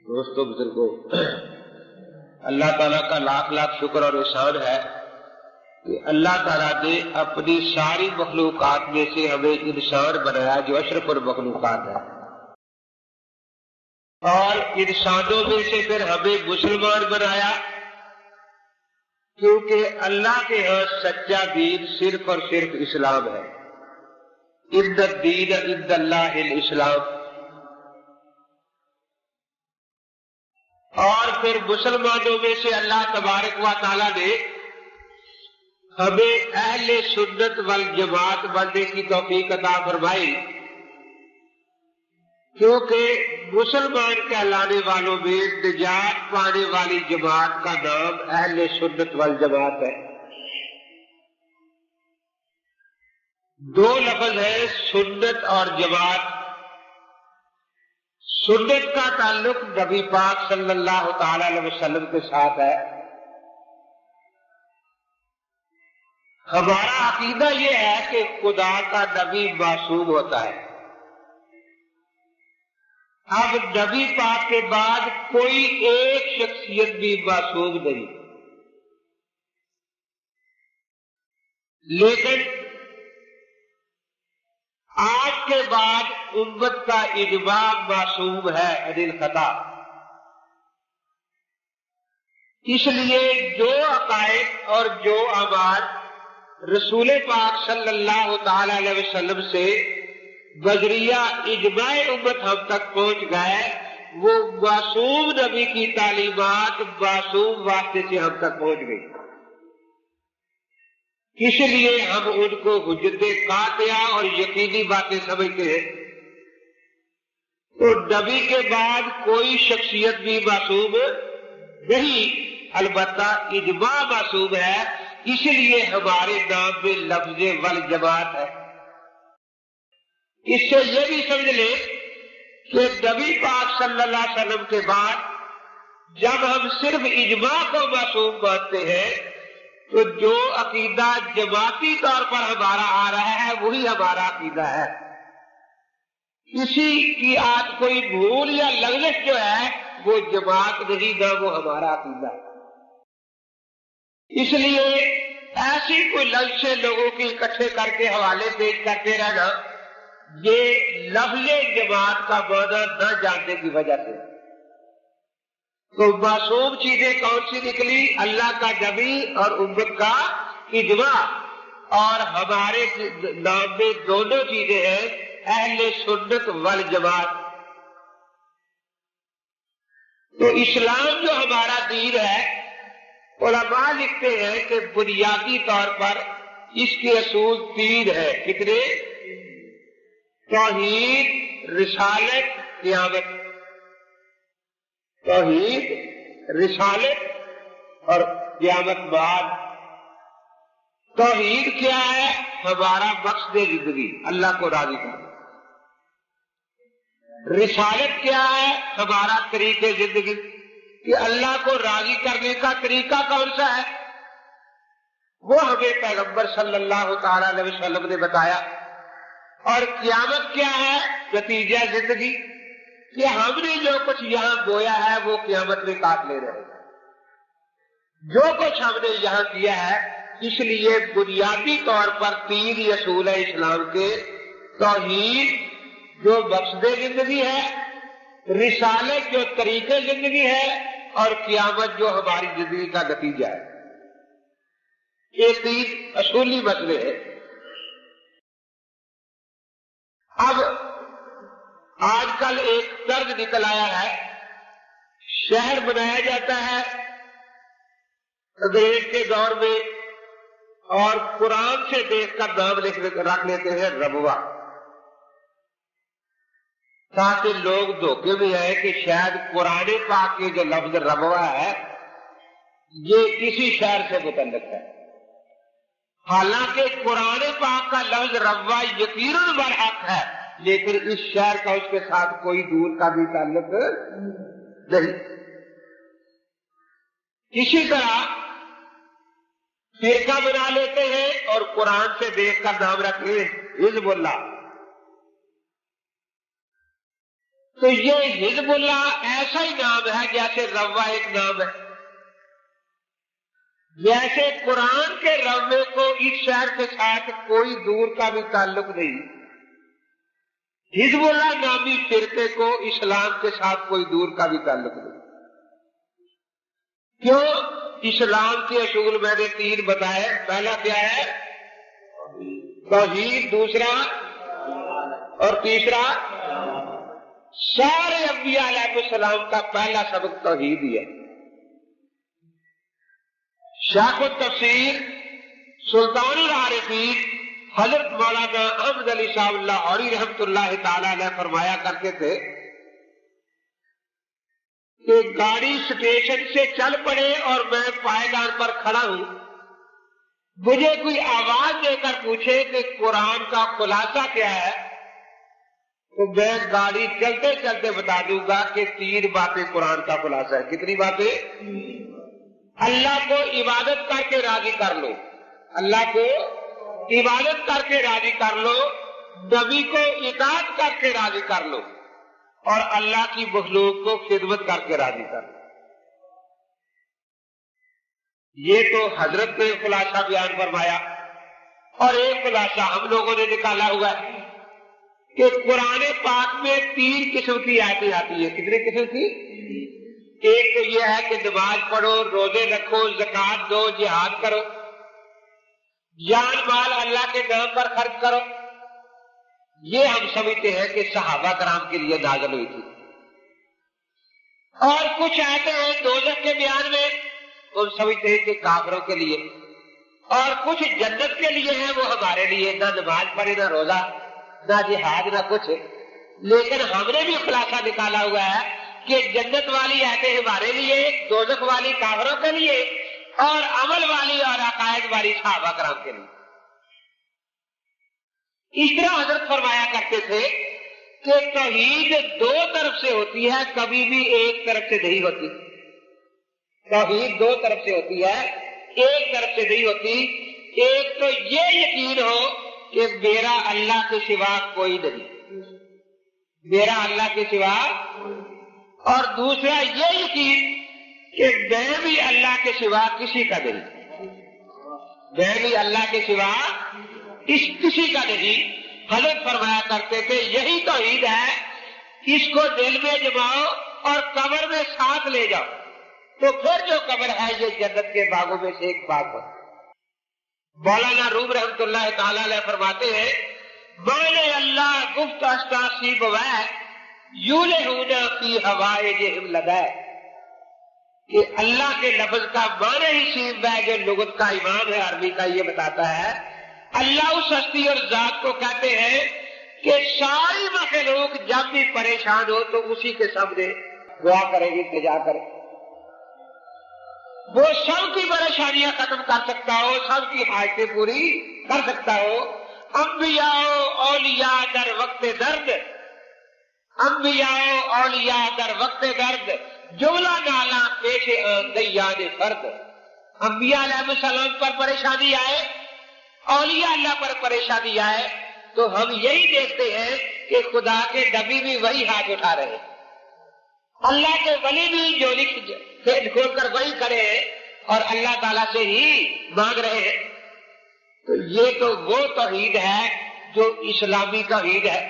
دوستوں بزرگوں، اللہ تعالیٰ کا لاکھ لاکھ شکر اور احسان ہے کہ اللہ تعالیٰ نے اپنی ساری مخلوقات میں سے ہمیں انسان بنایا جو اشرف المخلوقات ہے، اور انسانوں میں سے پھر ہمیں مسلمان بنایا، کیونکہ اللہ کے ہاں سچا دین صرف اور صرف اسلام ہے۔ ان الدین عند اللہ الاسلام۔ اور پھر مسلمانوں میں سے اللہ تبارک و تعالیٰ نے ہمیں اہل سنت والجماعت بننے کی توفیق عطا فرمائی، کیونکہ مسلمان کہلانے والوں میں نجات پانے والی جماعت کا نام اہل سنت والجماعت ہے۔ دو لفظ ہے سنت اور جماعت۔ سنت کا تعلق نبی پاک صلی اللہ تعالی علیہ وسلم کے ساتھ ہے۔ ہمارا عقیدہ یہ ہے کہ خدا کا نبی معصوم ہوتا ہے۔ اب نبی پاک کے بعد کوئی ایک شخصیت بھی معصوم نہیں، لیکن آج کے بعد امت کا اجماع معصوم ہے عن الخطا۔ اس لیے جو عقائد اور جو اعمال رسول پاک صلی اللہ تعالی علیہ وسلم سے بذریعہ اجماع امت ہم تک پہنچ گئے، وہ معصوم نبی کی تعلیمات معصوم واسطے سے ہم تک پہنچ گئی۔ اس لیے ہم ان کو حجت قاطعہ اور یقینی باتیں سمجھتے ہیں۔ تو نبی کے بعد کوئی شخصیت بھی معصوم نہیں، البتہ اجماع معصوم ہے، اس لیے ہمارے نام میں لفظ والجماعت ہے۔ اس سے یہ بھی سمجھ لیں کہ نبی پاک صلی اللہ علیہ وسلم کے بعد جب ہم صرف اجماع کو معصوم مانتے ہیں تو جو عقیدہ جماعتی طور پر ہمارا آ رہا ہے وہی ہمارا عقیدہ ہے۔ کسی کی آج کوئی بھول یا لغزش جو ہے وہ جماعت نہیں، نہ وہ ہمارا عقیدہ ہے۔ اس لیے ایسی کوئی لغزشیں لوگوں کی اکٹھے کر کے حوالے پیش کرتے رہنا، یہ لفظ جماعت کا معنی نہ جاننے کی وجہ سے۔ تو معصوم چیزیں کون سی نکلی؟ اللہ کا نبی اور امت کا اجماع، اور ہمارے نام میں دونوں چیزیں ہیں، اہل سنت والجماعت۔ تو اسلام جو ہمارا دین ہے، علماء لکھتے ہیں کہ بنیادی طور پر اس کے اصول تین ہیں۔ کتنے؟ توحید، رسالت، قیامت۔ توحید، رسالت اور قیامت بعد۔ توحید کیا ہے؟ ہمارا مقصد زندگی، اللہ کو راضی کرنا۔ رسالت کیا ہے؟ ہمارا طریقے زندگی، کہ اللہ کو راضی کرنے کا طریقہ کون سا ہے، وہ ہمیں پیغمبر صلی اللہ تعالی علیہ وسلم نے بتایا۔ اور قیامت کیا ہے؟ نتیجہ زندگی، کہ ہم نے جو کچھ یہاں بویا ہے وہ قیامت میں کاٹ لے رہے ہیں۔ جو کچھ ہم نے یہاں کیا ہے، اس لیے بنیادی طور پر تین ہی اصول ہے اسلام کے: توحید جو مقصد زندگی ہے، رسالت جو طریقے زندگی ہے، اور قیامت جو ہماری زندگی کا نتیجہ ہے۔ یہ تین اصولی مسئلے ہیں۔ اب آج کل ایک طرز نکل آیا ہے، شہر بنایا جاتا ہے انگریز کے دور میں، اور قرآن سے دیکھ کر نام رکھ لیتے ہیں ربوہ، تاکہ لوگ دھوکے میں آئے کہ شاید قرآن پاک کے جو لفظ ربوہ ہے یہ کسی شہر سے متعلق ہے۔ حالانکہ قرآن پاک کا لفظ ربوہ یقیناً برحق ہے، لیکن اس شہر کا اس کے ساتھ کوئی دور کا بھی تعلق نہیں۔ اسی طرح فرقہ بنا لیتے ہیں اور قرآن سے دیکھ کر نام رکھتے ہیں حزب اللہ۔ تو یہ حزب اللہ ایسا ہی نام ہے جیسے روا ایک نام ہے، جیسے قرآن کے روے کو اس شہر کے ساتھ کوئی دور کا بھی تعلق نہیں، حزب اللہ نامی فرقے کو اسلام کے ساتھ کوئی دور کا بھی تعلق نہیں۔ کیوں؟ اسلام کے اصول میں نے 3 بتائے، پہلا کیا ہے؟ توحید، دوسرا اور تیسرا۔ سارے انبیاء علیہ السلام کا پہلا سبق توحید ہی ہے۔ شیخ التفسیر سلطان العارفین حضرت مولانا احمد علی صاحب اللہ عوری رحمۃ اللہ تعالی علیہ فرمایا کرتے تھے کہ گاڑی اسٹیشن سے چل پڑے اور میں پائیدان پر کھڑا ہوں، مجھے کوئی آواز دے کر پوچھے کہ قرآن کا خلاصہ کیا ہے، تو میں گاڑی چلتے چلتے بتا دوں گا کہ 3 باتیں قرآن کا خلاصہ ہے۔ کتنی باتیں؟ اللہ کو عبادت کر کے راضی کر لو، اللہ کو عبادت کر کے راضی کر لو، نبی کو اطاعت کر کے راضی کر لو، اور اللہ کی مخلوق کو خدمت کر کے راضی کر لو۔ یہ تو حضرت نے خلاصہ بیان فرمایا، اور ایک خلاصہ ہم لوگوں نے نکالا ہوا ہے کہ قرآن پاک میں 3 قسم کی آیتیں آتی ہیں۔ کتنے قسم کی؟ ایک تو یہ ہے کہ نماز پڑھو، روزے رکھو، زکوٰۃ دو، جہاد کرو، جان مال اللہ کے نام پر خرچ کرو۔ یہ ہم سمجھتے ہیں کہ صحابہ کرام کے لیے نازل ہوئی تھی۔ اور کچھ آیتیں ہیں دوزخ کے بیان میں، ہم سمجھتے ہیں کہ کافروں کے لیے، اور کچھ جنت کے لیے ہیں، وہ ہمارے لیے، نہ نماز پڑھے، نہ روزہ، نہ جہاد، نہ کچھ۔ لیکن ہم نے بھی خلاصہ نکالا ہوا ہے کہ جنت والی آیتیں ہمارے لیے، دوزخ والی کافروں کے لیے، اور عمل والی اور عقائد والی صحابہ کرام کے لیے۔ اس طرح حضرت فرمایا کرتے تھے کہ توحید 2 طرف سے ہوتی ہے، کبھی بھی ایک طرف سے نہیں ہوتی۔ توحید 2 طرف سے ہوتی ہے، ایک طرف سے نہیں ہوتی۔ ایک تو یہ یقین ہو کہ میرا اللہ کے سوا کوئی نہیں، میرا اللہ کے سوا، اور دوسرا یہ یقین کہ میں بھی اللہ کے سوا کسی کا نہیں، میں بھی اللہ کے سوا کسی کا نہیں۔ حضرت فرمایا کرتے تھے یہی توحید ہے، اس کو دل میں جماؤ اور قبر میں ساتھ لے جاؤ، تو پھر جو قبر ہے یہ جنت کے باغوں میں سے ایک باغ ہے۔ مولانا روم رحمۃ اللہ تعالی علیہ فرماتے ہیں مانے اللہ گفت اشتاسی بوائے یولہونا فی ہوائجہم لدائے، کہ اللہ کے لفظ کا معنی ہی سیب ہے جو لغت کا امام ہے عربی کا، یہ بتاتا ہے اللہ اس ہستی اور ذات کو کہتے ہیں کہ ساری مخلوق جب بھی پریشان ہو تو اسی کے سامنے دعا کرے گی، التجا کرے، وہ سب کی پریشانیاں ختم کر سکتا ہو، سب کی حاجتیں پوری کر سکتا ہو۔ انبیاء اولیاء در وقت درد، انبیاء اولیاء در وقت درد، جملہ نالا پیش دیان فرد۔ انبیاء علیہ السلام پر پریشانی آئے، اولیاء اللہ پر پریشانی آئے، تو ہم یہی دیکھتے ہیں کہ خدا کے نبی بھی وہی ہاتھ اٹھا رہے ہیں، اللہ کے ولی بھی جو کھول کر وہی کرے اور اللہ تعالیٰ سے ہی مانگ رہے ہیں۔ تو یہ تو وہ توحید ہے جو اسلامی توحید ہے۔